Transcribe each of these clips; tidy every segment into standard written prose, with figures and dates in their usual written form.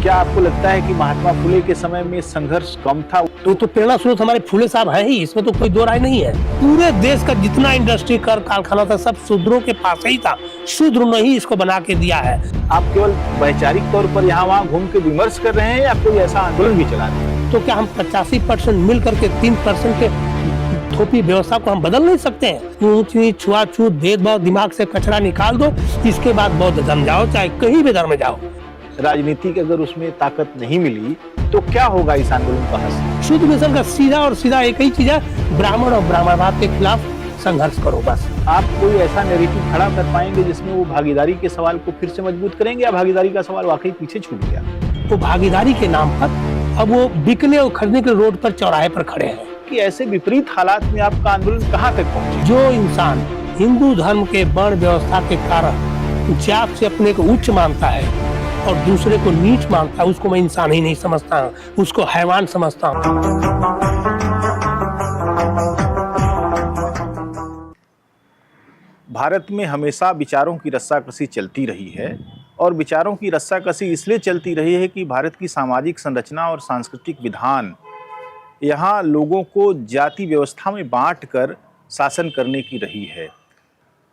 क्या आपको लगता है कि महात्मा फुले के समय में संघर्ष कम था? तो प्रेरणा स्रोत हमारे फुले साहब है ही, इसमें तो कोई दो राय नहीं है। पूरे देश का जितना इंडस्ट्री कर कारखाना था सब शूद्रों के पास ही था। शूद्र ने ही इसको बना के दिया है। आप केवल वैचारिक तौर पर यहाँ वहाँ घूम के विमर्श कर रहे हैं या कोई ऐसा आंदोलन भी चला रहे हैं? तो क्या हम 85% मिल करके 3% के थोपी व्यवस्था को हम बदल नहीं सकते हैं? ऊंच नीच छुआछूत भेदभाव दिमाग से कचरा निकाल दो, इसके बाद बौद्ध धर्म जाओ, चाहे कहीं भी धर्म जाओ। राजनीति की अगर उसमें ताकत नहीं मिली तो क्या होगा इस आंदोलन का हासिल? शुद्ध मिशन का सीधा और सीधा एक ही चीज है, ब्राह्मण और ब्राह्मणवाद के खिलाफ संघर्ष करो बस। आप कोई ऐसा नैरेटिव खड़ा कर पाएंगे जिसमें वो भागीदारी के सवाल को फिर से मजबूत करेंगे, या भागीदारी का सवाल वाकई पीछे छूट गया? तो भागीदारी के नाम पर अब वो बिकने और खरीदने के रोड पर चौराहे पर खड़े हैं। कि ऐसे विपरीत हालात में आपका आंदोलन कहाँ तक पहुंचे? जो इंसान हिंदू धर्म के वर्ण व्यवस्था के कारण जात से अपने को उच्च मानता है और दूसरे को नीच मानता है, उसको मैं इंसान ही नहीं समझता, उसको हैवान समझता हूँ। भारत में हमेशा विचारों की रस्साकसी चलती रही है, और विचारों की रस्साकसी इसलिए चलती रही है कि भारत की सामाजिक संरचना और सांस्कृतिक विधान यहाँ लोगों को जाति व्यवस्था में बांटकर शासन करने की रही है।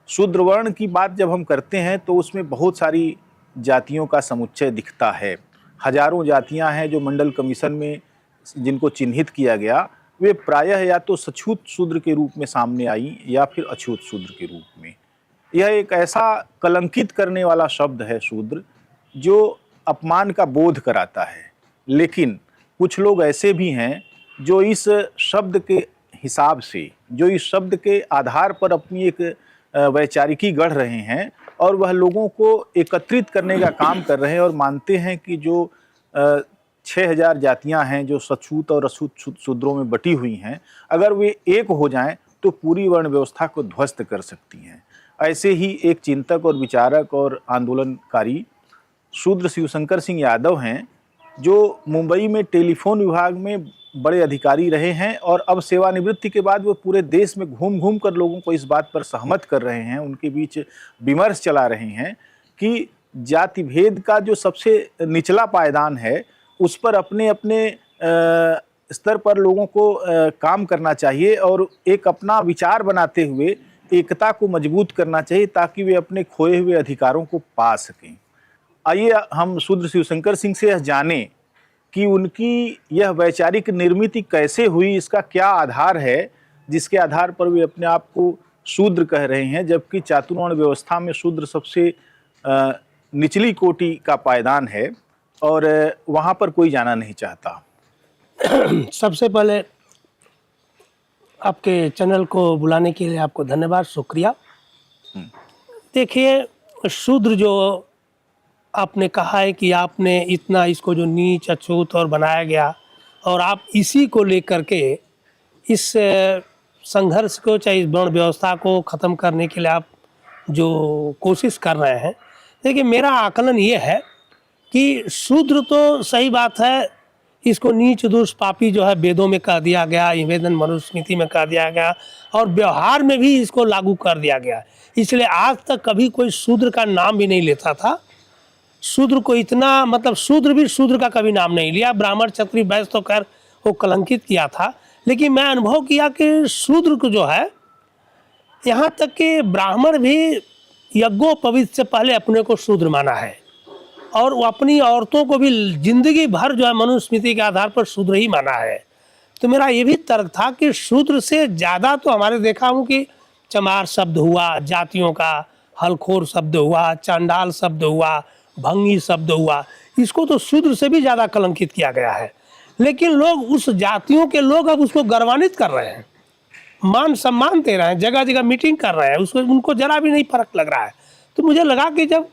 शूद्र वर्ण की बात जब हम करते हैं तो उसमें बहुत सारी जातियों का समुच्चय दिखता है। हजारों जातियां हैं जो मंडल कमीशन में जिनको चिन्हित किया गया, वे प्रायः या तो सछूत शूद्र के रूप में सामने आई या फिर अछूत शूद्र के रूप में। यह एक ऐसा कलंकित करने वाला शब्द है शूद्र, जो अपमान का बोध कराता है। लेकिन कुछ लोग ऐसे भी हैं जो इस शब्द के हिसाब से, जो इस शब्द के आधार पर अपनी एक वैचारिकी गढ़ रहे हैं और वह लोगों को एकत्रित करने का काम कर रहे हैं, और मानते हैं कि जो 6000 जातियां हैं जो सछूत और अछूत शूद्रों में बटी हुई हैं, अगर वे एक हो जाएं तो पूरी वर्ण व्यवस्था को ध्वस्त कर सकती हैं। ऐसे ही एक चिंतक और विचारक और आंदोलनकारी शूद्र शिवशंकर सिंह यादव हैं, जो मुंबई में टेलीफोन विभाग में बड़े अधिकारी रहे हैं और अब सेवानिवृत्ति के बाद वो पूरे देश में घूम घूम कर लोगों को इस बात पर सहमत कर रहे हैं, उनके बीच विमर्श चला रहे हैं कि जाति भेद का जो सबसे निचला पायदान है उस पर अपने अपने स्तर पर लोगों को काम करना चाहिए और एक अपना विचार बनाते हुए एकता को मजबूत करना चाहिए ताकि वे अपने खोए हुए अधिकारों को पा सकें। आइए हम शूद्र शिवशंकर सिंह से यह जानें कि उनकी यह वैचारिक निर्मिति कैसे हुई, इसका क्या आधार है जिसके आधार पर वे अपने आप को शूद्र कह रहे हैं, जबकि चातुर्वर्ण व्यवस्था में शूद्र सबसे निचली कोटि का पायदान है और वहाँ पर कोई जाना नहीं चाहता। सबसे पहले आपके चैनल को बुलाने के लिए आपको धन्यवाद, शुक्रिया। देखिए, शूद्र जो आपने कहा है कि आपने इतना इसको जो नीच अछूत और बनाया गया, और आप इसी को लेकर के इस संघर्ष को, चाहे इस वर्ण व्यवस्था को ख़त्म करने के लिए आप जो कोशिश कर रहे हैं। देखिए, मेरा आकलन ये है कि शूद्र तो सही बात है, इसको नीच दुष्ट पापी जो है वेदों में कह दिया गया, निवेदन मनुस्मृति में कह दिया गया और व्यवहार में भी इसको लागू कर दिया गया। इसलिए आज तक कभी कोई शूद्र का नाम भी नहीं लेता था। शूद्र को इतना, मतलब शूद्र भी शूद्र का कभी नाम नहीं लिया। ब्राह्मण क्षत्रिय वैश्य तो खैर वो कलंकित किया था, लेकिन मैं अनुभव किया कि शूद्र को जो है, यहाँ तक कि ब्राह्मण भी यज्ञोपवीत से पहले अपने को शूद्र माना है, और वो अपनी औरतों को भी जिंदगी भर जो है मनुस्मृति के आधार पर शूद्र ही माना है। तो मेरा ये भी तर्क था कि शूद्र से ज़्यादा तो हमारे देखा हूँ कि चमार शब्द हुआ, जातियों का हलखोर शब्द हुआ, चांडाल शब्द हुआ, भंगी शब्द हुआ, इसको तो शूद्र से भी ज़्यादा कलंकित किया गया है। लेकिन लोग, उस जातियों के लोग अब उसको गर्वान्वित कर रहे हैं, मान सम्मान दे रहे हैं, जगह जगह मीटिंग कर रहे हैं, उसको उनको जरा भी नहीं फर्क लग रहा है। तो मुझे लगा कि जब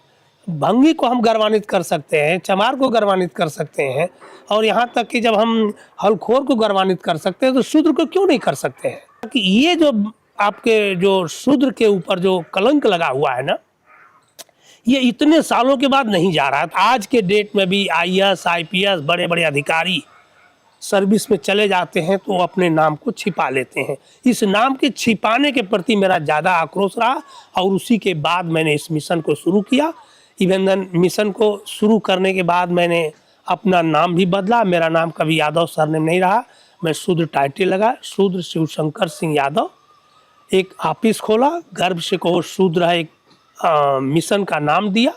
भंगी को हम गर्वान्वित कर सकते हैं, चमार को गर्वान्वित कर सकते हैं, और यहाँ तक कि जब हम हलखोर को गर्वान्वित कर सकते हैं, तो शूद्र को क्यों नहीं कर सकते हैं? कि ये जो आपके जो शूद्र के ऊपर जो कलंक लगा हुआ है ना, ये इतने सालों के बाद नहीं जा रहा है। आज के डेट में भी IAS IPS बड़े बड़े अधिकारी सर्विस में चले जाते हैं तो अपने नाम को छिपा लेते हैं। इस नाम के छिपाने के प्रति मेरा ज़्यादा आक्रोश रहा, और उसी के बाद मैंने इस मिशन को शुरू किया। इवेंदन मिशन को शुरू करने के बाद मैंने अपना नाम भी बदला। मेरा नाम कभी यादव सरनेम नहीं रहा, मैं शूद्र टाइटल लगा, शूद्र शिवशंकर सिंह यादव। एक ऑफिस खोला, गर्व से कहो शूद्र है, एक मिशन का नाम दिया।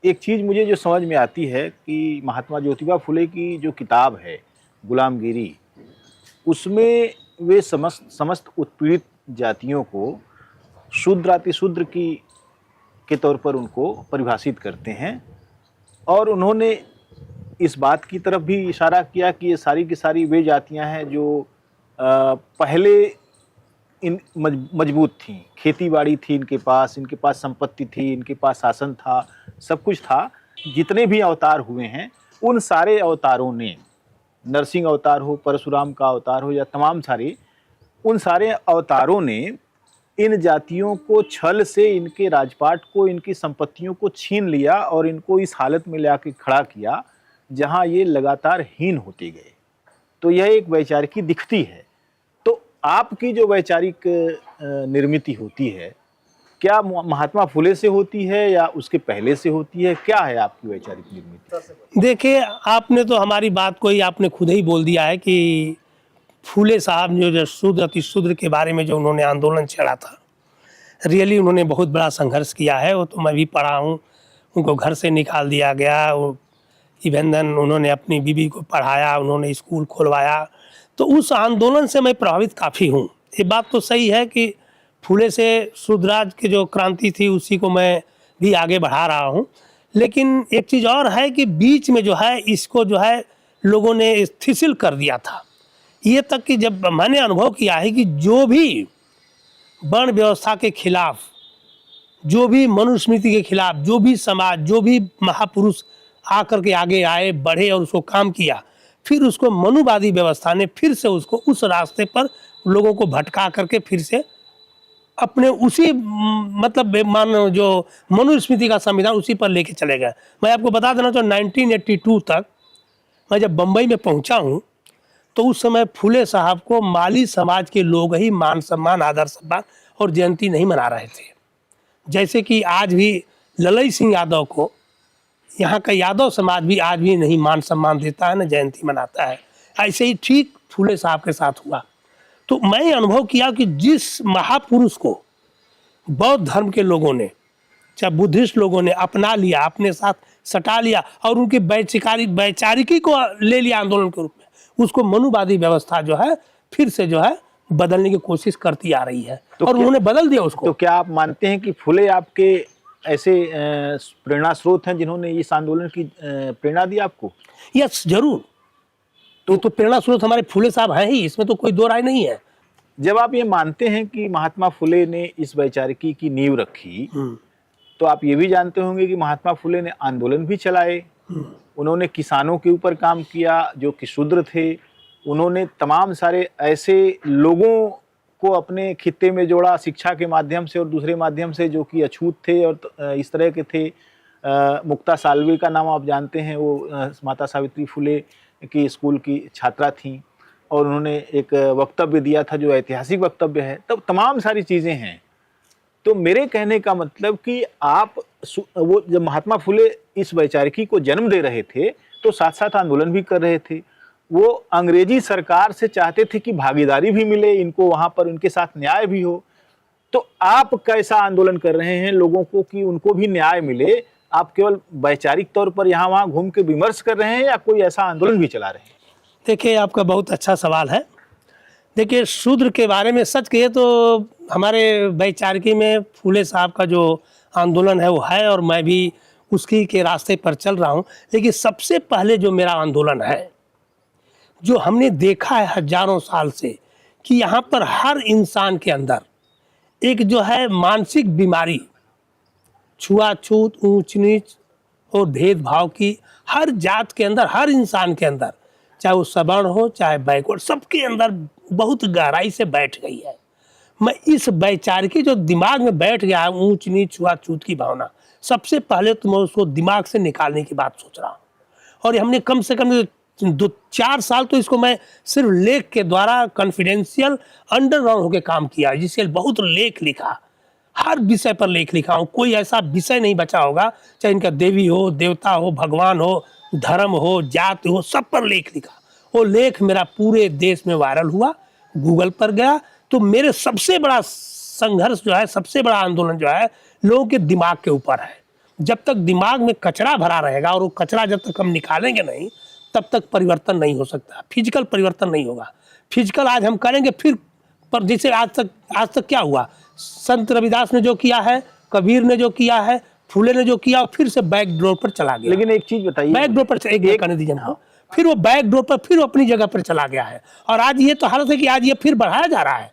एक चीज़ मुझे जो समझ में आती है कि महात्मा ज्योतिबा फुले की जो किताब है गुलामगिरी, उसमें वे समस्त उत्पीड़ित जातियों को शूद्र अतिशूद्र की के तौर पर उनको परिभाषित करते हैं, और उन्होंने इस बात की तरफ भी इशारा किया कि ये सारी की सारी वे जातियां हैं जो पहले इन मजबूत थीं, खेती बाड़ी थी इनके पास संपत्ति थी, इनके पास शासन था, सब कुछ था। जितने भी अवतार हुए हैं उन सारे अवतारों ने, नरसिंह अवतार हो, परशुराम का अवतार हो, या तमाम सारे, उन सारे अवतारों ने इन जातियों को छल से इनके राजपाट को, इनकी संपत्तियों को छीन लिया और इनको इस हालत में लाके खड़ा किया जहां ये लगातार हीन होते गए। तो यह एक वैचारिकी दिखती है। तो आपकी जो वैचारिक निर्मिति होती है, क्या महात्मा फुले से होती है या उसके पहले से होती है? क्या है आपकी वैचारिक निर्मिति? देखिए, आपने तो हमारी बात को ही आपने खुद ही बोल दिया है कि फूले साहब जो शूद्र अतिशूद्र के बारे में जो उन्होंने आंदोलन छेड़ा था, रियली उन्होंने बहुत बड़ा संघर्ष किया है। वो तो मैं भी पढ़ा हूँ, उनको घर से निकाल दिया गया, वो इवन देन उन्होंने अपनी बीवी को पढ़ाया, उन्होंने स्कूल खुलवाया। तो उस आंदोलन से मैं प्रभावित काफ़ी हूँ। ये बात तो सही है कि फूले से शूद्रराज की जो क्रांति थी उसी को मैं भी आगे बढ़ा रहा हूँ। लेकिन एक चीज़ और है कि बीच में जो है इसको जो है लोगों ने शिथिल कर दिया था। ये तक कि जब मैंने अनुभव किया है कि जो भी वर्ण व्यवस्था के खिलाफ, जो भी मनुस्मृति के खिलाफ, जो भी समाज, जो भी महापुरुष आकर के आगे आए, बढ़े और उसको काम किया, फिर उसको मनुवादी व्यवस्था ने फिर से उसको उस रास्ते पर लोगों को भटका करके फिर से अपने उसी मतलब मान जो मनुस्मृति का संविधान उसी पर लेके चले गए। मैं आपको बता देना चाहूँ 1982 तक मैं जब बम्बई में पहुंचा हूं तो उस समय फूले साहब को माली समाज के लोग ही मान सम्मान, आदर सम्मान और जयंती नहीं मना रहे थे। जैसे कि आज भी ललई सिंह यादव को यहाँ का यादव समाज भी आज भी नहीं मान सम्मान देता है, न जयंती मनाता है। ऐसे ही ठीक फूले साहब के साथ हुआ। तो मैं अनुभव किया कि जिस महापुरुष को बौद्ध धर्म के लोगों ने, चाहे बुद्धिस्ट लोगों ने अपना लिया, अपने साथ सटा लिया और उनकी वैचारिकी को ले लिया आंदोलन के रूप में, उसको मनुवादी व्यवस्था जो है फिर से जो है बदलने की कोशिश करती आ रही है। तो और उन्होंने बदल दिया उसको। तो क्या आप मानते हैं कि फुले आपके ऐसे प्रेरणा स्रोत हैं जिन्होंने इस आंदोलन की प्रेरणा दी आपको? यस, जरूर। तो प्रेरणा स्रोत हमारे फुले साहब हैं ही, इसमें तो कोई दो राय नहीं है। जब आप ये मानते हैं कि महात्मा फुले ने इस वैचारिकी की नींव रखी, तो आप ये भी जानते होंगे कि महात्मा फुले ने आंदोलन भी चलाए। उन्होंने किसानों के ऊपर काम किया जो कि शूद्र थे। उन्होंने तमाम सारे ऐसे लोगों को अपने खित्ते में जोड़ा, शिक्षा के माध्यम से और दूसरे माध्यम से, जो कि अछूत थे और इस तरह के थे। मुक्ता साल्वे का नाम आप जानते हैं, वो माता सावित्री फुले की स्कूल की छात्रा थीं और उन्होंने एक वक्तव्य दिया था जो ऐतिहासिक वक्तव्य है। तब तमाम सारी चीज़ें हैं। तो मेरे कहने का मतलब कि आप वो जब महात्मा फुले इस वैचारिकी को जन्म दे रहे थे तो साथ साथ आंदोलन भी कर रहे थे। वो अंग्रेजी सरकार से चाहते थे कि भागीदारी भी मिले इनको, वहाँ पर उनके साथ न्याय भी हो। तो आप कैसा आंदोलन कर रहे हैं लोगों को कि उनको भी न्याय मिले? आप केवल वैचारिक तौर पर यहाँ वहाँ घूम के विमर्श कर रहे हैं या कोई ऐसा आंदोलन भी चला रहे हैं? देखिए, आपका बहुत अच्छा सवाल है। देखिए, शूद्र के बारे में सच कहिए तो हमारे वैचारिकी में फूले साहब का जो आंदोलन है वो है और मैं भी उसकी के रास्ते पर चल रहा हूँ। लेकिन सबसे पहले जो मेरा आंदोलन है, जो हमने देखा है हजारों साल से कि यहाँ पर हर इंसान के अंदर एक जो है मानसिक बीमारी, छुआछूत, ऊंच नीच और भेदभाव की हर जात के अंदर, हर इंसान के अंदर, चाहे वो सवर्ण हो चाहे बैकवर्ड, सबके अंदर बहुत गहराई से बैठ गई है। मैं इस वैचारिकी जो दिमाग में बैठ गया है, ऊंच नीच छुआछूत की भावना, सबसे पहले तो मैं उसको दिमाग से निकालने की बात सोच रहा हूँ। और हमने कम से कम 2-4 साल तो इसको मैं सिर्फ लेख के द्वारा कॉन्फिडेंशियल अंडरग्राउंड होकर काम किया, जिससे बहुत लेख लिखा, हर विषय पर लेख लिखा हूँ। कोई ऐसा विषय नहीं बचा होगा, चाहे इनका देवी हो, देवता हो, भगवान हो, धर्म हो, जाति हो, सब पर लेख लिखा। वो लेख मेरा पूरे देश में वायरल हुआ, गूगल पर गया। तो मेरे सबसे बड़ा संघर्ष जो है, सबसे बड़ा आंदोलन जो है, लोगों के दिमाग के ऊपर है। जब तक दिमाग में कचरा भरा रहेगा और वो कचरा जब तक हम निकालेंगे नहीं, तब तक परिवर्तन नहीं हो सकता, फिजिकल परिवर्तन नहीं होगा। फिजिकल आज हम करेंगे फिर, पर जैसे आज तक क्या हुआ, संत रविदास ने जो किया है, कबीर ने जो किया है, फूले ने जो किया, फिर से बैक डोर पर चला गया। लेकिन एक चीज बताइए, बैक डोर पर एक करने दीजिए ना, फिर वो बैक डोर पर फिर वो अपनी जगह पर चला गया है। और आज ये तो हालत है कि आज ये फिर बढ़ाया जा रहा है,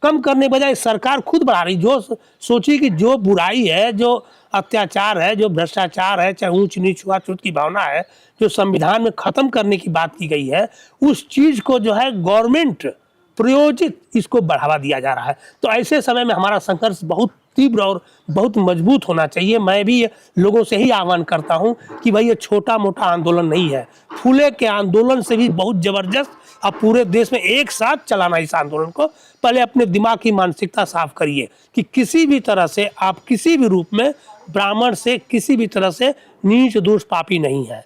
कम करने बजाय सरकार खुद बढ़ा रही। जो सोची कि जो बुराई है, जो अत्याचार है, जो भ्रष्टाचार है, चाहे ऊंच नीच छुआछूत की भावना है, जो संविधान में खत्म करने की बात की गई है, उस चीज को जो है गवर्नमेंट प्रयोजित इसको बढ़ावा दिया जा रहा है। तो ऐसे समय में हमारा संघर्ष बहुत तीव्र और बहुत मजबूत होना चाहिए। मैं भी लोगों से ही आह्वान करता हूं कि भाई ये छोटा मोटा आंदोलन नहीं है, फूले के आंदोलन से भी बहुत जबरदस्त। अब पूरे देश में एक साथ चलाना इस आंदोलन को। पहले अपने दिमाग की मानसिकता साफ करिए कि किसी भी तरह से आप किसी भी रूप में ब्राह्मण से किसी भी तरह से नीच दोष पापी नहीं है,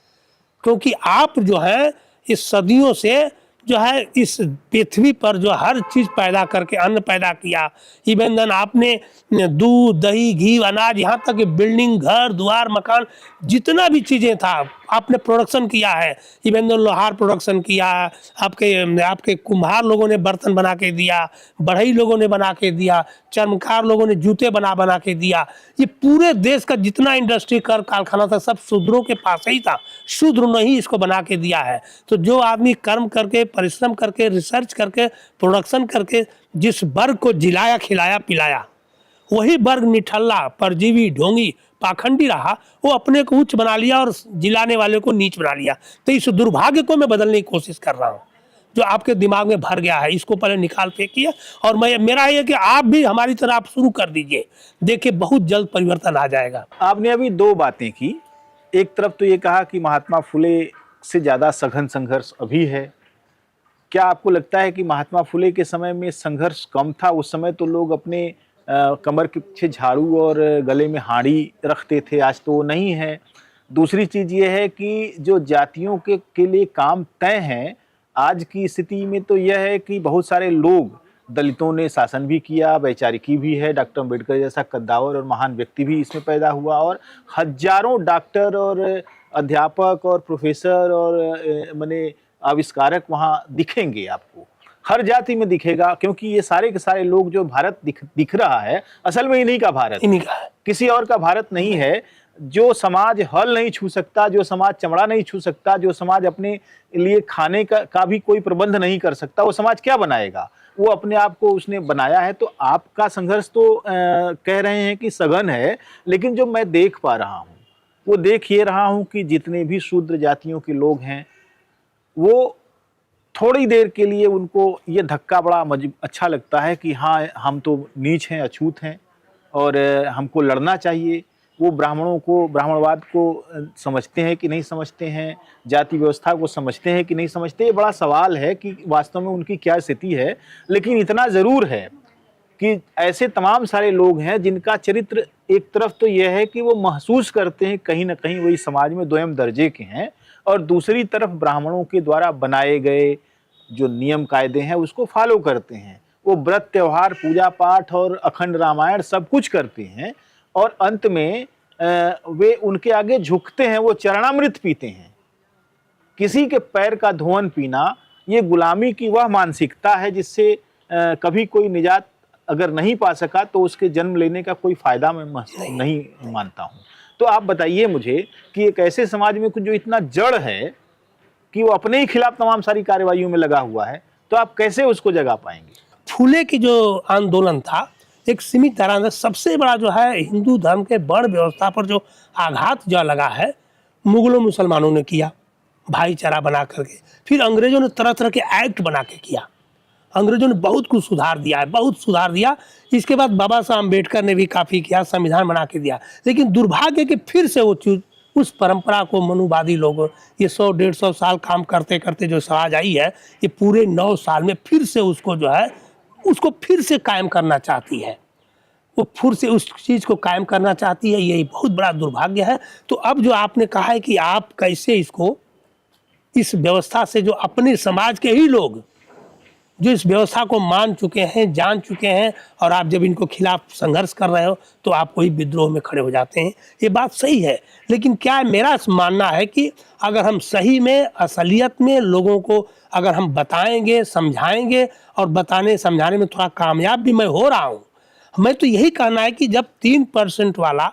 क्योंकि आप जो है इस सदियों से जो है इस पृथ्वी पर जो हर चीज़ पैदा करके अन्न पैदा किया, इवन देन आपने दूध दही घी अनाज, यहाँ तक कि बिल्डिंग घर द्वार मकान जितना भी चीज़ें था आपने प्रोडक्शन किया है। इवन देन लोहार प्रोडक्शन किया, आपके कुम्हार लोगों ने बर्तन बना के दिया, बढ़ई लोगों ने बना के दिया, चर्मकार लोगों ने जूते बना के दिया। ये पूरे देश का जितना इंडस्ट्री कर कारखाना था सब शूद्रों के पास ही था, शूद्र ने ही इसको बना के दिया है। तो जो आदमी कर्म करके परिश्रम करके रिसर्च करके प्रोडक्शन करके जिस वर्ग को जिलाया खिलाया पिलाया, वही वर्ग निठल्ला परजीवी ढोंगी पाखंडी रहा, वो अपने को उच्च बना लिया और जिलाने वाले को नीच बना लिया। तो इस दुर्भाग्य को मैं बदलने की कोशिश कर रहा हूँ, जो आपके दिमाग में भर गया है, इसको पहले निकाल फेंकिए। और मेरा ये कि आप भी हमारी तरह आप शुरू कर दीजिए, देखिए बहुत जल्द परिवर्तन आ जाएगा। आपने अभी दो बातें की, एक तरफ तो ये कहा कि महात्मा फुले से ज़्यादा सघन संघर्ष अभी है। क्या आपको लगता है कि महात्मा फुले के समय में संघर्ष कम था? उस समय तो लोग अपने कमर के पीछे झाड़ू और गले में हांडी रखते थे, आज तो वो नहीं है। दूसरी चीज़ ये है कि जो जातियों के लिए काम तय हैं, आज की स्थिति में तो यह है कि बहुत सारे लोग, दलितों ने शासन भी किया, वैचारिकी भी है, डॉक्टर अम्बेडकर जैसा कद्दावर और महान व्यक्ति भी इसमें पैदा हुआ, और हजारों डॉक्टर और अध्यापक और प्रोफेसर और माने आविष्कारक वहाँ दिखेंगे, आपको हर जाति में दिखेगा। क्योंकि ये सारे के सारे लोग जो भारत दिख रहा है, असल में इन्हीं का भारत, इन्हीं का है, किसी और का भारत नहीं है। जो समाज हल नहीं छू सकता, जो समाज चमड़ा नहीं छू सकता, जो समाज अपने लिए खाने का भी कोई प्रबंध नहीं कर सकता, वो समाज क्या बनाएगा? वो अपने आप को उसने बनाया है। तो आपका संघर्ष तो कह रहे हैं कि सघन है, लेकिन जो मैं देख पा रहा हूँ वो देख ये रहा हूँ कि जितने भी शूद्र जातियों के लोग हैं, वो थोड़ी देर के लिए उनको ये धक्का बड़ा अच्छा लगता है कि हाँ, हम तो नीच हैं, अछूत हैं और हमको लड़ना चाहिए। वो ब्राह्मणों को, ब्राह्मणवाद को समझते हैं कि नहीं समझते हैं, जाति व्यवस्था को समझते हैं कि नहीं समझते, ये बड़ा सवाल है कि वास्तव में उनकी क्या स्थिति है। लेकिन इतना ज़रूर है कि ऐसे तमाम सारे लोग हैं जिनका चरित्र एक तरफ तो यह है कि वो महसूस करते हैं कहीं ना कहीं वही समाज में दोयम दर्जे के हैं, और दूसरी तरफ ब्राह्मणों के द्वारा बनाए गए जो नियम कायदे हैं उसको फॉलो करते हैं। वो व्रत त्योहार पूजा पाठ और अखंड रामायण सब कुछ करते हैं, और अंत में वे उनके आगे झुकते हैं, वो चरणामृत पीते हैं। किसी के पैर का धोवन पीना ये गुलामी की वह मानसिकता है जिससे कभी कोई निजात अगर नहीं पा सका तो उसके जन्म लेने का कोई फायदा मैं नहीं मानता हूँ। तो आप बताइए मुझे कि एक ऐसे समाज में कुछ जो इतना जड़ है कि वो अपने ही खिलाफ तमाम सारी कार्रवाइयों में लगा हुआ है, तो आप कैसे उसको जगा पाएंगे? फूले की जो आंदोलन था एक सीमित तरह से, सबसे बड़ा जो है हिंदू धर्म के वर्ण व्यवस्था पर जो आघात जो लगा है, मुगलों मुसलमानों ने किया भाईचारा बना करके। फिर अंग्रेजों ने तरह तरह के एक्ट बना के किया, अंग्रेजों ने बहुत कुछ सुधार दिया है, बहुत सुधार दिया। इसके बाद बाबा साहब अम्बेडकर ने भी काफ़ी किया, संविधान बना के दिया। लेकिन दुर्भाग्य कि फिर से वो चीज़, उस परंपरा को मनुवादी लोग ये 100-150 साल काम करते करते जो समाज आई है, ये पूरे 9 साल में फिर से उसको जो है उसको फिर से कायम करना चाहती है। वो फिर से उस चीज़ को कायम करना चाहती है, यही बहुत बड़ा दुर्भाग्य है। तो अब जो आपने कहा है कि आप कैसे इसको, इस व्यवस्था से, जो अपने समाज के ही लोग जो इस व्यवस्था को मान चुके हैं, जान चुके हैं, और आप जब इनको खिलाफ संघर्ष कर रहे हो तो आप कोई विद्रोह में खड़े हो जाते हैं, ये बात सही है। लेकिन क्या मेरा मानना है कि अगर हम सही में, असलियत में लोगों को अगर हम बताएंगे, समझाएंगे, और बताने समझाने में थोड़ा कामयाब भी मैं हो रहा हूँ। मैं तो यही कहना है कि जब 3% वाला,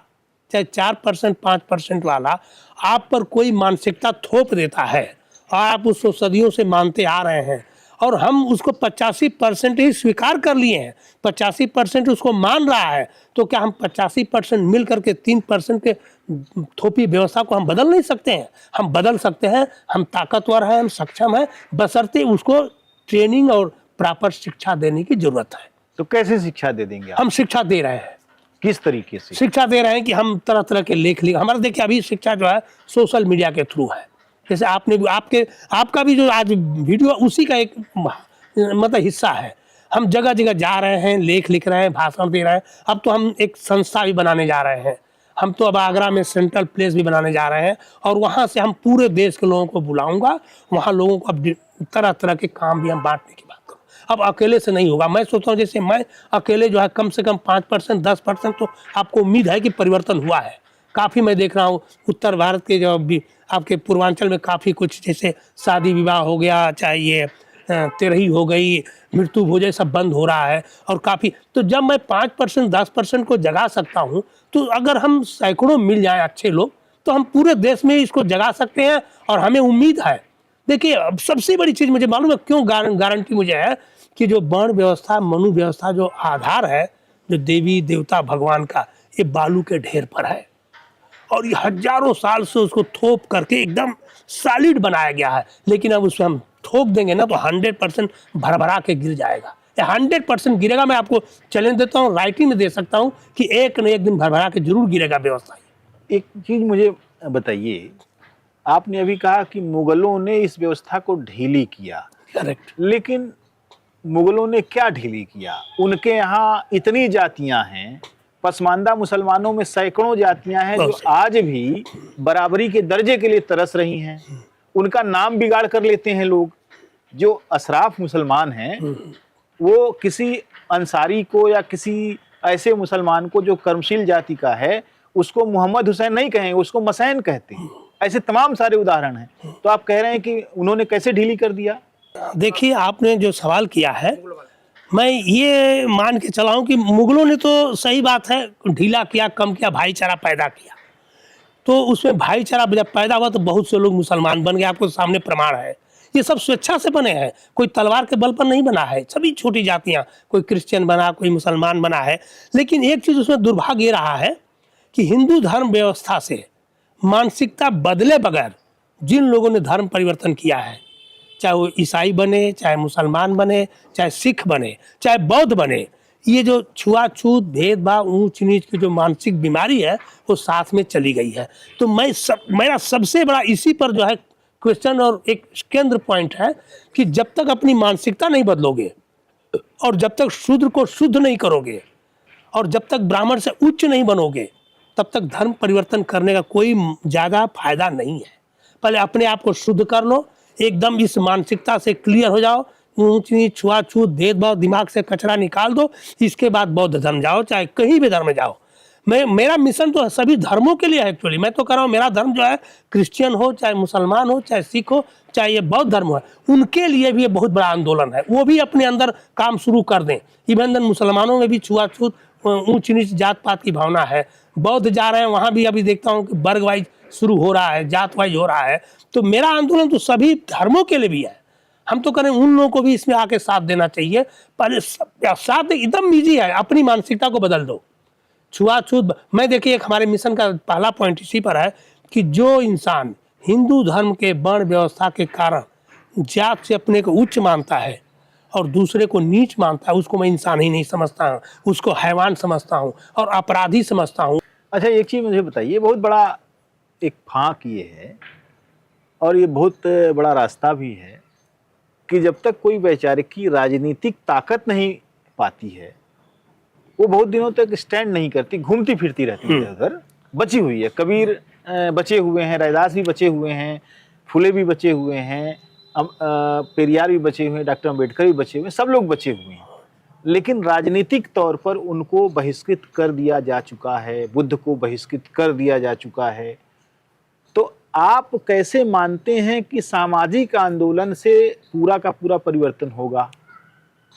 चाहे 4%, 5% वाला आप पर कोई मानसिकता थोप देता है और आप उसको सदियों से मानते आ रहे हैं, और हम उसको 85% ही स्वीकार कर लिए हैं, 85% उसको मान रहा है, तो क्या हम 85% मिल करके 3% के थोपी व्यवस्था को हम बदल नहीं सकते हैं? हम बदल सकते हैं, हम ताकतवर हैं, हम सक्षम हैं, बशर्ते उसको ट्रेनिंग और प्रॉपर शिक्षा देने की जरूरत है। तो कैसे शिक्षा दे देंगे आप? हम शिक्षा दे रहे हैं। किस तरीके से शिक्षा दे रहे हैं कि हम तरह तरह के लेख लिख, हमारा देखिए अभी शिक्षा जो है सोशल मीडिया के थ्रू है। जैसे आपने भी, आपका भी जो आज वीडियो उसी का एक मतलब हिस्सा है। हम जगह जगह जा रहे हैं, लेख लिख रहे हैं, भाषण दे रहे हैं। अब तो हम एक संस्था भी बनाने जा रहे हैं। हम तो अब आगरा में सेंट्रल प्लेस भी बनाने जा रहे हैं, और वहाँ से हम पूरे देश के लोगों को बुलाऊंगा। वहाँ लोगों को अब तरह तरह के काम भी हम बांटने की बात करूँ। अब अकेले से नहीं होगा। मैं सोचता हूँ जैसे मैं अकेले जो है कम से कम 5%, 10% तो आपको उम्मीद है कि परिवर्तन हुआ है। काफ़ी मैं देख रहा हूँ उत्तर भारत के जो भी आपके पूर्वांचल में काफ़ी कुछ, जैसे शादी विवाह हो गया, चाहे ये तेरही हो गई, मृत्यु भोज, सब बंद हो रहा है। और काफ़ी, तो जब मैं 5%, 10% को जगा सकता हूँ, तो अगर हम सैकड़ों मिल जाएं अच्छे लोग, तो हम पूरे देश में इसको जगा सकते हैं। और हमें उम्मीद है, देखिए अब सबसे बड़ी चीज़ मुझे मालूम है क्यों गारंटी मुझे है कि जो वर्ण व्यवस्था, मनु व्यवस्था जो आधार है, जो देवी देवता भगवान का, ये बालू के ढेर पर है, और ये हजारों साल से उसको थोप करके एकदम सॉलिड बनाया गया है। लेकिन अब उसमें हम ठोक देंगे ना तो 100% भरभरा के गिर जाएगा। ये 100% गिरेगा। मैं आपको चैलेंज देता हूँ, राइटिंग में दे सकता हूँ कि एक न एक दिन भरभरा के जरूर गिरेगा व्यवस्था। एक चीज मुझे बताइए, आपने अभी कहा कि मुगलों ने इस व्यवस्था को ढीली किया। करेक्ट। लेकिन मुगलों ने क्या ढीली किया? उनके यहाँ इतनी जातियां हैं, पसमानदा मुसलमानों में सैकड़ों जातियां हैं जो आज भी बराबरी के दर्जे के लिए तरस रही हैं। उनका नाम बिगाड़ कर लेते हैं लोग। जो अशराफ मुसलमान हैं वो किसी अंसारी को या किसी ऐसे मुसलमान को जो कर्मशील जाति का है उसको मोहम्मद हुसैन नहीं कहेंगे, उसको मसैन कहते हैं। ऐसे तमाम सारे उदाहरण हैं। तो आप कह रहे हैं कि उन्होंने कैसे ढीली कर दिया? देखिए, आपने जो सवाल किया है, मैं ये मान के चला हूँ कि मुगलों ने तो सही बात है ढीला किया, कम किया, भाईचारा पैदा किया। तो उसमें भाईचारा जब पैदा हुआ तो बहुत से लोग मुसलमान बन गए। आपको सामने प्रमाण है। ये सब स्वेच्छा से बने हैं, कोई तलवार के बल पर नहीं बना है। सभी छोटी जातियाँ, कोई क्रिश्चियन बना, कोई मुसलमान बना है। लेकिन एक चीज़ उसमें दुर्भाग्य ये रहा है कि हिंदू धर्म व्यवस्था से मानसिकता बदले बगैर जिन लोगों ने धर्म परिवर्तन किया है, चाहे वो ईसाई बने, चाहे मुसलमान बने, चाहे सिख बने, चाहे बौद्ध बने, ये जो छुआछूत, भेदभाव, ऊंच नीच की जो मानसिक बीमारी है वो साथ में चली गई है। तो मेरा सबसे बड़ा इसी पर जो है क्वेश्चन और एक केंद्र पॉइंट है कि जब तक अपनी मानसिकता नहीं बदलोगे, और जब तक शूद्र को शुद्ध नहीं करोगे, और जब तक ब्राह्मण से उच्च नहीं बनोगे, तब तक धर्म परिवर्तन करने का कोई ज़्यादा फायदा नहीं है। पहले अपने आप को शुद्ध कर लो, एकदम इस मानसिकता से क्लियर हो जाओ, ऊंच नीच, छुआछूत, भेदभाव दिमाग से कचरा निकाल दो। इसके बाद बौद्ध धर्म जाओ, चाहे कहीं भी धर्म जाओ। मेरा मिशन तो सभी धर्मों के लिए है। एक्चुअली मैं तो कह रहा हूँ, मेरा धर्म जो है, क्रिश्चियन हो, चाहे मुसलमान हो, चाहे सिख हो, चाहे ये बौद्ध धर्म हो, उनके लिए भी ये बहुत बड़ा आंदोलन है। वो भी अपने अंदर काम शुरू कर दें। इवन मुसलमानों में भी छुआछूत, ऊंच नीच, जात पात की भावना है। बौद्ध जा रहे हैं, वहाँ भी अभी देखता हूँ कि वर्ग वाइज शुरू हो रहा है, जात वाइज हो रहा है। तो मेरा आंदोलन तो सभी धर्मों के लिए भी है। हम तो करें उन लोगों को भी इसमें आके साथ देना चाहिए। पहले साथ एकदम ईजी है, अपनी मानसिकता को बदल दो। छुआछूत, मैं देखिए एक हमारे मिशन का पहला पॉइंट इसी पर है कि जो इंसान हिंदू धर्म के वर्ण व्यवस्था के कारण जात से अपने को उच्च मानता है और दूसरे को नीच मानता है, उसको मैं इंसान ही नहीं समझता हूँ, उसको हैवान समझता हूँ और अपराधी समझता हूँ। अच्छा, एक चीज़ मुझे बताइए, बहुत बड़ा एक फाँक ये है और ये बहुत बड़ा रास्ता भी है कि जब तक कोई वैचारिक की राजनीतिक ताकत नहीं पाती है, वो बहुत दिनों तक स्टैंड नहीं करती, घूमती फिरती रहती है उधर, बची हुई है। कबीर बचे हुए हैं, रैदास भी बचे हुए हैं, फुले भी बचे हुए हैं, पेरियार भी बचे हुए हैं, डॉक्टर अम्बेडकर भी बचे हुए हैं, सब लोग बचे हुए हैं। लेकिन राजनीतिक तौर पर उनको बहिष्कृत कर दिया जा चुका है, बुद्ध को बहिष्कृत कर दिया जा चुका है। तो आप कैसे मानते हैं कि सामाजिक आंदोलन से पूरा का पूरा परिवर्तन होगा?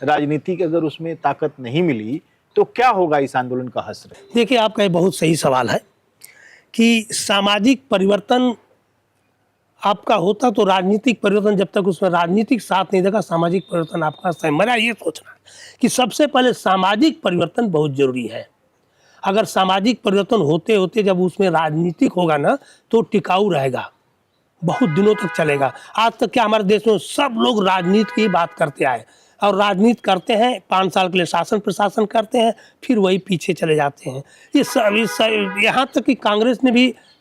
राजनीतिक अगर उसमें ताकत नहीं मिली तो क्या होगा इस आंदोलन का हश्र? देखिए, आपका ये बहुत सही सवाल है कि सामाजिक परिवर्तन आपका होता तो राजनीतिक परिवर्तन, जब तक उसमें राजनीतिक साथ नहीं देगा, सामाजिक परिवर्तन आपका सही। मेरा ये सोचना है कि सबसे पहले सामाजिक परिवर्तन बहुत जरूरी है। अगर सामाजिक परिवर्तन होते होते जब उसमें राजनीतिक होगा ना, तो टिकाऊ रहेगा, बहुत दिनों तक चलेगा। आज तक क्या हमारे देश में सब लोग राजनीति की बात करते आए, और राजनीति करते हैं, 5 साल के लिए शासन प्रशासन करते हैं, फिर वही पीछे चले जाते हैं। यहाँ तक कि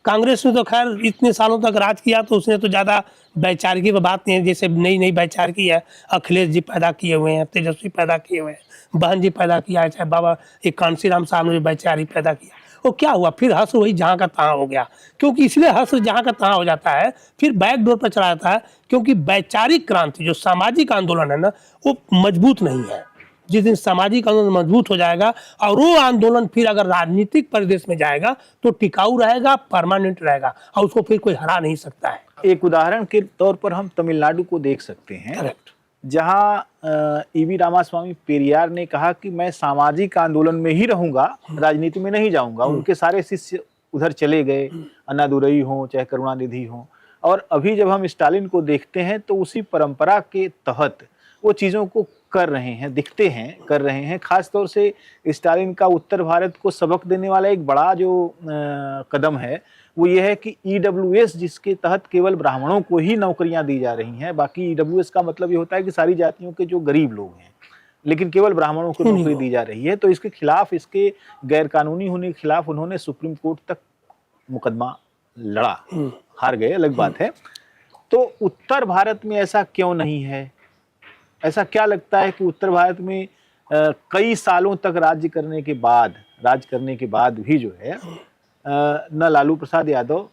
कांग्रेस ने तो खैर इतने सालों तक राज किया, तो उसने तो ज़्यादा वैचारिकी की बात नहीं है। जैसे नई नई वैचारिकी है, अखिलेश जी पैदा किए हुए हैं, तेजस्वी पैदा किए हुए हैं, बहन जी पैदा किया है, चाहे बाबा एक कांसी राम साहब ने वैचारिक पैदा किया। वो क्या हुआ, फिर हश्र वही जहाँ का तहाँ हो गया। क्योंकि इसलिए हश्र जहाँ का तहाँ हो जाता है, फिर बैक डोर पर चला जाता है, क्योंकि वैचारिक क्रांति जो सामाजिक आंदोलन है ना, वो मजबूत नहीं है। जिस दिन सामाजिक आंदोलन मजबूत हो जाएगा और वो आंदोलन फिर अगर राजनीतिक परिदृश्य में जाएगा तो टिकाऊ रहेगा, परमानेंट रहेगा, और उसको फिर कोई हरा नहीं सकता है। एक उदाहरण के तौर पर हम तमिलनाडु को देख सकते हैं। करेक्ट। जहाँ ईवी रामास्वामी पेरियार ने कहा कि मैं सामाजिक आंदोलन में ही रहूंगा, राजनीति में नहीं जाऊंगा। उनके सारे शिष्य उधर चले गए, अन्नादुरई हो चाहे करुणानिधि हो। और अभी जब हम स्टालिन को देखते हैं तो उसी परंपरा के तहत वो चीज़ों को कर रहे हैं, दिखते हैं कर रहे हैं। खास तौर से स्टालिन का उत्तर भारत को सबक देने वाला एक बड़ा जो कदम है वो ये है कि EWS, जिसके तहत केवल ब्राह्मणों को ही नौकरियां दी जा रही हैं। बाकी EWS का मतलब ये होता है कि सारी जातियों के जो गरीब लोग हैं, लेकिन केवल ब्राह्मणों को नौकरी दी जा रही है। तो इसके खिलाफ, इसके गैरकानूनी होने के खिलाफ उन्होंने सुप्रीम कोर्ट तक मुकदमा लड़ा, हार गए, अलग बात है। तो उत्तर भारत में ऐसा क्यों नहीं है? ऐसा क्या लगता है कि उत्तर भारत में कई सालों तक राज करने के बाद भी जो है न लालू प्रसाद यादव,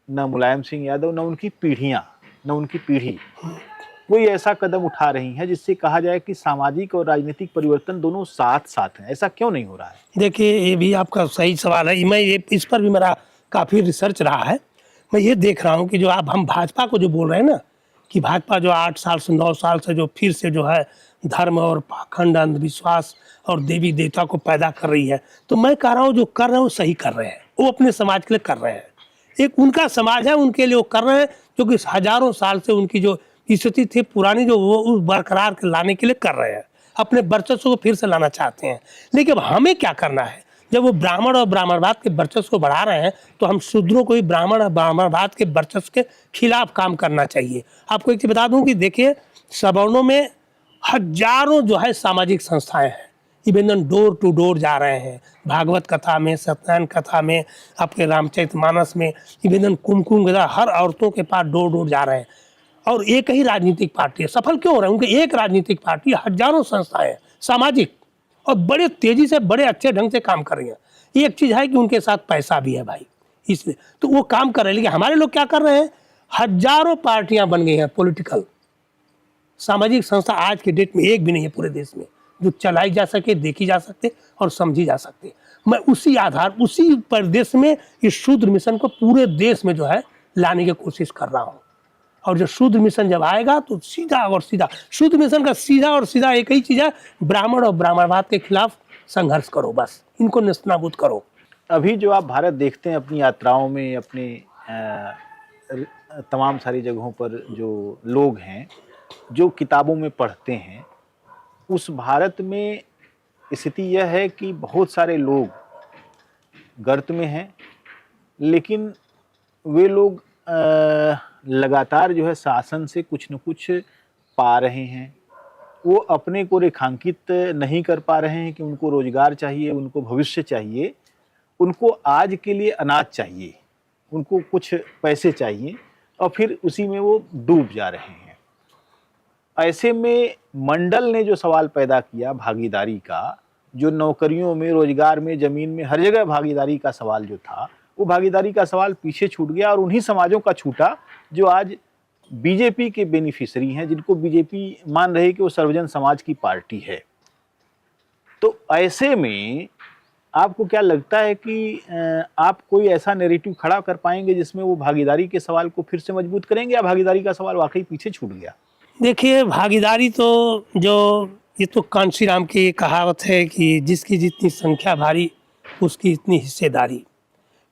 न मुलायम सिंह यादव, न उनकी पीढ़ी कोई ऐसा कदम उठा रही है जिससे कहा जाए कि सामाजिक और राजनीतिक परिवर्तन दोनों साथ साथ हैं? ऐसा क्यों नहीं हो रहा है? देखिए, ये भी आपका सही सवाल है। मैं ये इस पर भी मेरा काफ़ी रिसर्च रहा है। मैं ये देख रहा हूँ कि जो आप हम भाजपा को जो बोल रहे हैं ना, कि भाजपा जो 8 साल से 9 साल से जो फिर से जो है धर्म और पाखंड, अंधविश्वास और देवी देवता को पैदा कर रही है, तो मैं कह रहा हूँ जो कर रहे हैं वो सही कर रहे हैं। वो अपने समाज के लिए कर रहे हैं, एक उनका समाज है, उनके लिए वो कर रहे हैं, जो कि हजारों साल से उनकी जो स्थिति थी पुरानी, जो वो उस बरकरार लाने के लिए कर रहे हैं, अपने वर्चस्व को फिर से लाना चाहते हैं। लेकिन अब हमें क्या करना है? जब वो ब्राह्मण और ब्राह्मणवाद के वर्चस्व को बढ़ा रहे हैं, तो हम शूद्रों को भी ब्राह्मण और ब्राह्मणवाद के वर्चस्व के खिलाफ काम करना चाहिए। आपको एक चीज बता दूं कि देखिए, सवर्णों में हजारों जो है सामाजिक संस्थाएं हैं, निवेदन डोर टू डोर जा रहे हैं। भागवत कथा में, सत्यनारायण कथा में, आपके रामचरितमानस में निवेदन, कुमकुम के हर औरतों के पास डोर डोर जा रहे हैं। और एक ही राजनीतिक पार्टी है, सफल क्यों हो रहे हैं? उनके एक राजनीतिक पार्टी, हजारों संस्थाएं सामाजिक, और बड़े तेजी से, बड़े अच्छे ढंग से काम कर रही हैं। एक चीज़ है कि उनके साथ पैसा भी है भाई, इसलिए तो वो काम कर रहे हैं। लेकिन हमारे लोग क्या कर रहे हैं? हजारों पार्टियां बन गई हैं, पॉलिटिकल सामाजिक संस्था आज के डेट में एक भी नहीं है पूरे देश में जो चलाई जा सके, देखी जा सकते और समझी जा सकते। मैं उसी आधार, उसी परिदेश में इस शूद्र मिशन को पूरे देश में जो है लाने की कोशिश कर रहा हूँ। और जो शूद्र मिशन जब आएगा तो सीधा और सीधा, शूद्र मिशन का सीधा और सीधा एक ही चीज़ है, ब्राह्मण और ब्राह्मणवाद के खिलाफ संघर्ष करो, बस इनको नेस्तनाबूद करो। अभी जो आप भारत देखते हैं अपनी यात्राओं में, अपने तमाम सारी जगहों पर जो लोग हैं, जो किताबों में पढ़ते हैं, उस भारत में स्थिति यह है कि बहुत सारे लोग गर्त में हैं, लेकिन वे लोग लगातार जो है शासन से कुछ न कुछ पा रहे हैं। वो अपने को रेखांकित नहीं कर पा रहे हैं कि उनको रोजगार चाहिए, उनको भविष्य चाहिए, उनको आज के लिए अनाज चाहिए, उनको कुछ पैसे चाहिए, और फिर उसी में वो डूब जा रहे हैं। ऐसे में मंडल ने जो सवाल पैदा किया भागीदारी का, जो नौकरियों में, रोजगार में, जमीन में, हर जगह भागीदारी का सवाल जो था, वो भागीदारी का सवाल पीछे छूट गया और उन्हीं समाजों का छूटा जो आज बीजेपी के बेनिफिशियरी हैं, जिनको बीजेपी मान रही कि वो सर्वजन समाज की पार्टी है। तो ऐसे में आपको क्या लगता है कि आप कोई ऐसा नैरेटिव खड़ा कर पाएंगे जिसमें वो भागीदारी के सवाल को फिर से मजबूत करेंगे, या भागीदारी का सवाल वाकई पीछे छूट गया? देखिए, भागीदारी तो जो ये तो कांशीराम की कहावत है कि जिसकी जितनी संख्या भारी उसकी इतनी हिस्सेदारी।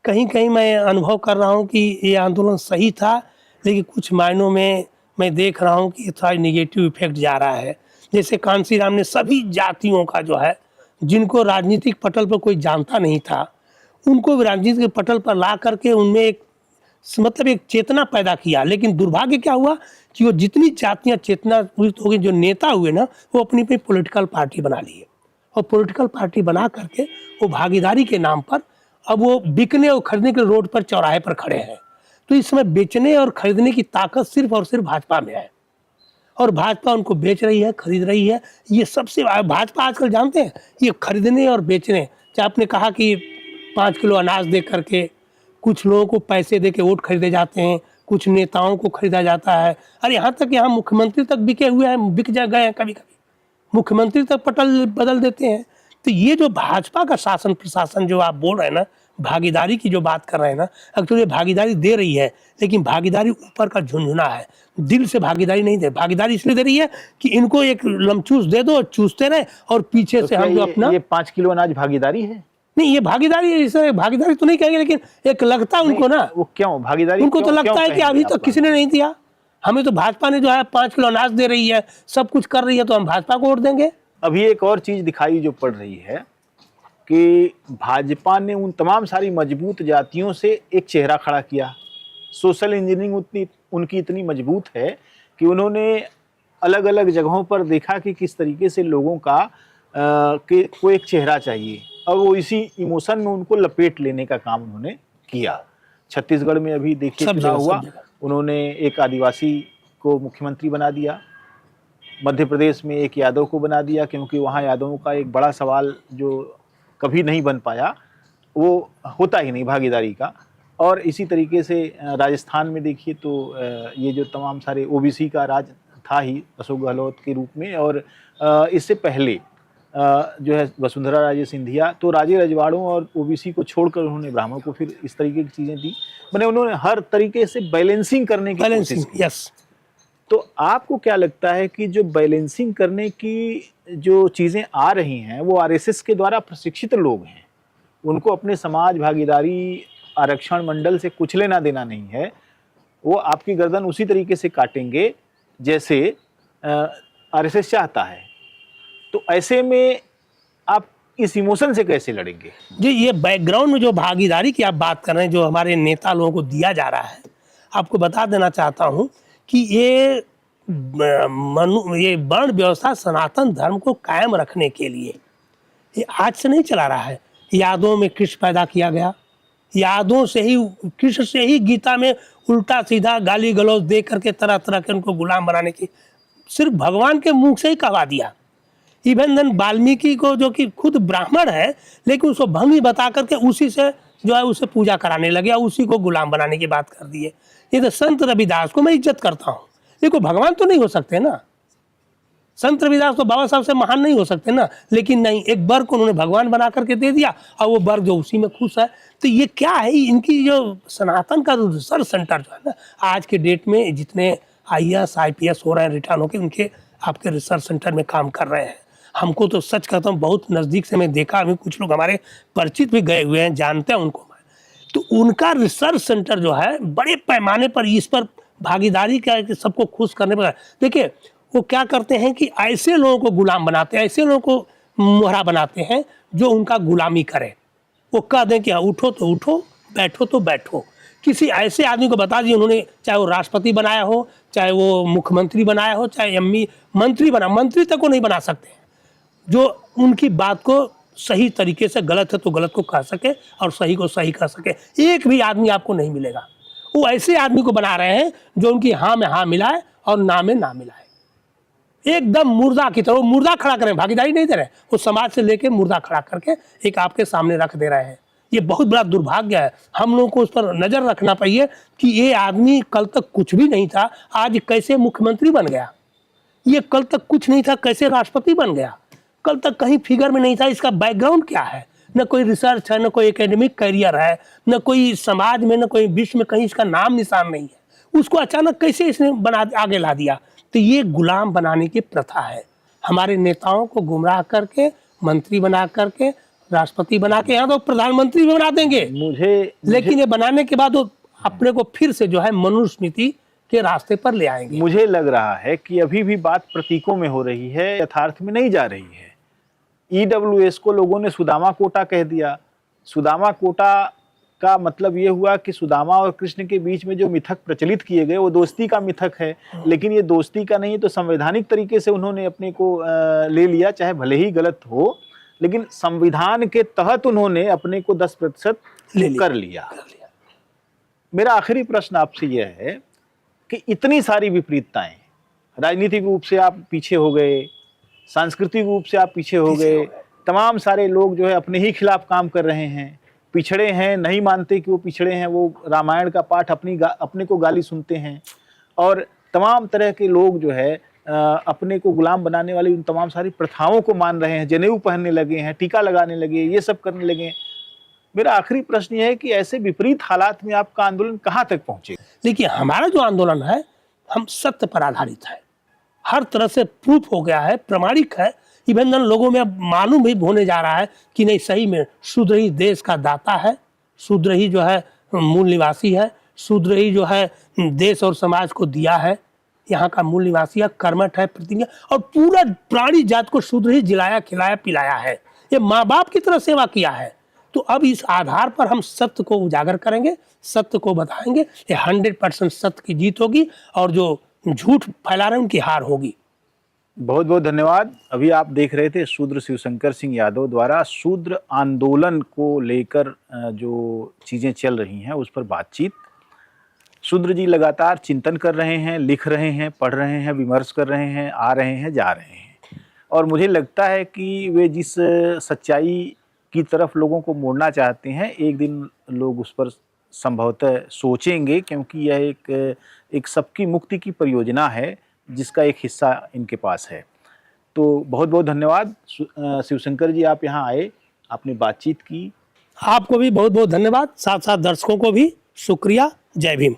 कहीं कहीं मैं अनुभव कर रहा हूँ कि ये आंदोलन सही था, लेकिन कुछ मायनों में मैं देख रहा हूँ कि थोड़ा निगेटिव इफेक्ट जा रहा है। जैसे कांशीराम ने सभी जातियों का जो है, जिनको राजनीतिक पटल पर कोई जानता नहीं था, उनको राजनीतिक पटल पर ला करके उनमें एक मतलब एक चेतना पैदा किया। लेकिन दुर्भाग्य क्या हुआ कि वो जितनी जातियाँ चेतनायुक्त हो गई, जो नेता हुए ना, वो अपनी अपनी पॉलिटिकल पार्टी बना लिए और पॉलिटिकल पार्टी बना करके वो भागीदारी के नाम पर अब वो बिकने और खरीदने के रोड पर, चौराहे पर खड़े हैं। तो इस समय बेचने और खरीदने की ताकत सिर्फ और सिर्फ भाजपा में है और भाजपा उनको बेच रही है, खरीद रही है। ये सबसे भाजपा आजकल जानते हैं, ये खरीदने और बेचने, चाहे आपने कहा कि 5 किलो अनाज दे करके कुछ लोगों को पैसे दे के वोट खरीदे जाते हैं, कुछ नेताओं को खरीदा जाता है। अरे यहाँ तक यहाँ मुख्यमंत्री तक बिके हुए हैं, बिक जा गए हैं, कभी कभी मुख्यमंत्री तक पटल बदल देते हैं। तो ये जो भाजपा का शासन प्रशासन जो आप बोल रहे हैं ना, भागीदारी की जो बात कर रहे हैं ना, एक्चुअली भागीदारी दे रही है, लेकिन भागीदारी ऊपर का झुनझुना है, दिल से भागीदारी नहीं दे। भागीदारी इसलिए दे रही है कि इनको एक लमचूस दे दो और चूसते रहे, और पीछे तो से हम जो अपना ये 5 किलो अनाज भागीदारी है? नहीं, ये भागीदारी, इसे भागीदारी तो नहीं कहेंगे, लेकिन एक लगता है उनको ना, वो क्यों भागीदारी, उनको तो लगता है कि अभी तक किसी ने नहीं दिया, हमें तो भाजपा ने जो है 5 किलो अनाज दे रही है, सब कुछ कर रही है, तो हम भाजपा को वोट देंगे। अभी एक और चीज दिखाई जो पड़ रही है कि भाजपा ने उन तमाम सारी मजबूत जातियों से एक चेहरा खड़ा किया। सोशल इंजीनियरिंग उनकी इतनी मजबूत है कि उन्होंने अलग अलग जगहों पर देखा कि किस तरीके से लोगों का को एक चेहरा चाहिए, और वो इसी इमोशन में उनको लपेट लेने का काम उन्होंने किया। छत्तीसगढ़ में अभी देखिए चुनाव हुआ, उन्होंने एक आदिवासी को मुख्यमंत्री बना दिया। मध्य प्रदेश में एक यादव को बना दिया, क्योंकि वहाँ यादवों का एक बड़ा सवाल जो कभी नहीं बन पाया, वो होता ही नहीं भागीदारी का। और इसी तरीके से राजस्थान में देखिए तो ये जो तमाम सारे ओबीसी का राज था ही अशोक गहलोत के रूप में, और इससे पहले जो है वसुंधरा राजे सिंधिया, तो राजे रजवाड़ों और ओबीसी को छोड़कर उन्होंने ब्राह्मण को फिर इस तरीके की चीज़ें दी। मैंने उन्होंने हर तरीके से बैलेंसिंग करने की कोशिश की। यस। तो आपको क्या लगता है कि जो बैलेंसिंग करने की जो चीज़ें आ रही हैं, वो आरएसएस के द्वारा प्रशिक्षित लोग हैं, उनको अपने समाज भागीदारी आरक्षण मंडल से कुछ लेना देना नहीं है, वो आपकी गर्दन उसी तरीके से काटेंगे जैसे आरएसएस चाहता है। तो ऐसे में आप इस इमोशन से कैसे लड़ेंगे? जी, ये बैकग्राउंड में जो भागीदारी की आप बात कर रहे हैं, जो हमारे नेता लोगों को दिया जा रहा है, आपको बता देना चाहता हूँ कि ये वर्ण व्यवस्था सनातन धर्म को कायम रखने के लिए ये आज से नहीं चला रहा है। यादों में कृष्ण पैदा किया गया, यादों से ही, कृष्ण से ही गीता में उल्टा सीधा गाली गलौज दे करके तरह तरह के उनको गुलाम बनाने की सिर्फ भगवान के मुख से ही कहवा दिया। इवन देन वाल्मीकि को, जो कि खुद ब्राह्मण है, लेकिन उसको भंगी बता करके उसी से जो है उसे पूजा कराने लगे, उसी को गुलाम बनाने की बात कर दी है। ये तो संत रविदास को मैं इज्जत करता हूँ, देखो भगवान तो नहीं हो सकते ना, संत रविदास तो बाबा साहब से महान नहीं हो सकते ना, लेकिन नहीं, एक वर्ग को उन्होंने भगवान बना करके दे दिया और वो वर्ग जो उसी में खुश है। तो ये क्या है, इनकी जो सनातन का रिसर्च सेंटर जो है ना, आज के डेट में जितने IAS IPS हो रहे हैं रिटर्न होकर, उनके आपके रिसर्च सेंटर में काम कर रहे हैं। हमको तो सच कहता हूँ बहुत नज़दीक से मैं देखा, अभी कुछ लोग हमारे परिचित भी गए हुए हैं, जानते हैं उनको। तो उनका रिसर्च सेंटर जो है बड़े पैमाने पर इस पर भागीदारी का, सबको खुश करने पर, देखिए वो क्या करते हैं कि ऐसे लोगों को गुलाम बनाते हैं, ऐसे लोगों को मोहरा बनाते हैं जो उनका गुलामी करे। वो कह दें कि उठो तो उठो, बैठो तो बैठो। किसी ऐसे आदमी को बता दिए उन्होंने, चाहे वो राष्ट्रपति बनाया हो, चाहे वो मुख्यमंत्री बनाया हो, चाहे एमपी मंत्री बना, मंत्री तक को नहीं बना सकते हैं, जो उनकी बात को सही तरीके से, गलत है तो गलत को कह सके और सही को सही कह सके। एक भी आदमी आपको नहीं मिलेगा। वो ऐसे आदमी को बना रहे हैं जो उनकी हाँ में हाँ मिलाए और ना में ना मिलाए। एकदम मुर्दा की तरह, वो मुर्दा खड़ा करें, भागीदारी नहीं दे रहे, वो समाज से लेके मुर्दा खड़ा करके एक आपके सामने रख दे रहे हैं। ये बहुत बड़ा दुर्भाग्य है। हम लोगों को उस पर नजर रखना चाहिए कि ये आदमी कल तक कुछ भी नहीं था, आज कैसे मुख्यमंत्री बन गया। ये कल तक कुछ नहीं था, कैसे राष्ट्रपति बन गया। कल तक कहीं फिगर में नहीं था। इसका बैकग्राउंड क्या है? न कोई रिसर्च है, न कोई एकेडमिक करियर है, न कोई समाज में, न कोई विश्व में कहीं इसका नाम निशान नहीं है। उसको अचानक कैसे इसने बना आगे ला दिया। तो ये गुलाम बनाने की प्रथा है। हमारे नेताओं को गुमराह करके मंत्री बना करके, राष्ट्रपति बना के, यहाँ तो प्रधानमंत्री भी बना देंगे, लेकिन ये बनाने के बाद वो अपने को फिर से जो है मनुस्मृति के रास्ते पर ले आएंगे। मुझे लग रहा है कि अभी भी बात प्रतीकों में हो रही है, यथार्थ में नहीं जा रही है। ईडब्ल्यूएस को लोगों ने सुदामा कोटा कह दिया। सुदामा कोटा का मतलब ये हुआ कि सुदामा और कृष्ण के बीच में जो मिथक प्रचलित किए गए वो दोस्ती का मिथक है, लेकिन ये दोस्ती का नहीं, तो संवैधानिक तरीके से उन्होंने अपने को ले लिया, चाहे भले ही गलत हो, लेकिन संविधान के तहत उन्होंने अपने को 10% कर लिया। मेरा आखिरी प्रश्न आपसे यह है कि इतनी सारी विपरीतताएं, राजनीतिक रूप से आप पीछे हो गए, सांस्कृतिक रूप से आप पीछे हो गए, तमाम सारे लोग जो है अपने ही खिलाफ काम कर रहे हैं, पिछड़े हैं, नहीं मानते कि वो पिछड़े हैं, वो रामायण का पाठ अपने को गाली सुनते हैं, और तमाम तरह के लोग जो है अपने को गुलाम बनाने वाली उन तमाम सारी प्रथाओं को मान रहे हैं, जनेऊ पहनने लगे हैं, टीका लगाने लगे, ये सब करने लगे। मेरा आखिरी प्रश्न यह है कि ऐसे विपरीत हालात में आपका आंदोलन कहाँ तक पहुंचे? देखिए, हमारा जो आंदोलन है, हम सत्य पर आधारित है, हर तरह से प्रूफ हो गया है, प्रमाणिक है। इवन लोगों में अब मालूम भी होने जा रहा है कि नहीं, सही में शूद्र ही देश का दाता है, शूद्र ही जो है मूल निवासी है, शूद्र ही जो है देश और समाज को दिया है, यहाँ का मूल निवासी है, कर्मठ है, प्रतिज्ञा, और पूरा प्राणी जात को शूद्र ही जिलाया, खिलाया, पिलाया है, ये माँ बाप की तरह सेवा किया है। तो अब इस आधार पर हम सत्य को उजागर करेंगे, सत्य को बताएंगे। ये 100% सत्य की जीत होगी, और जो झूठ फैला रहे हैं उनकी हार होगी। बहुत बहुत धन्यवाद। अभी आप देख रहे थे शूद्र शिवशंकर सिंह यादव द्वारा शूद्र आंदोलन को लेकर जो चीज़ें चल रही हैं उस पर बातचीत। शूद्र जी लगातार चिंतन कर रहे हैं, लिख रहे हैं, पढ़ रहे हैं, विमर्श कर रहे हैं, आ रहे हैं, जा रहे हैं, और मुझे लगता है कि वे जिस सच्चाई की तरफ लोगों को मोड़ना चाहते हैं, एक दिन लोग उस पर संभवतः सोचेंगे, क्योंकि यह एक सबकी मुक्ति की परियोजना है जिसका एक हिस्सा इनके पास है। तो बहुत बहुत धन्यवाद शिवशंकर जी, आप यहाँ आए, आपने बातचीत की। आपको भी बहुत बहुत धन्यवाद, साथ साथ दर्शकों को भी शुक्रिया। जय भीम।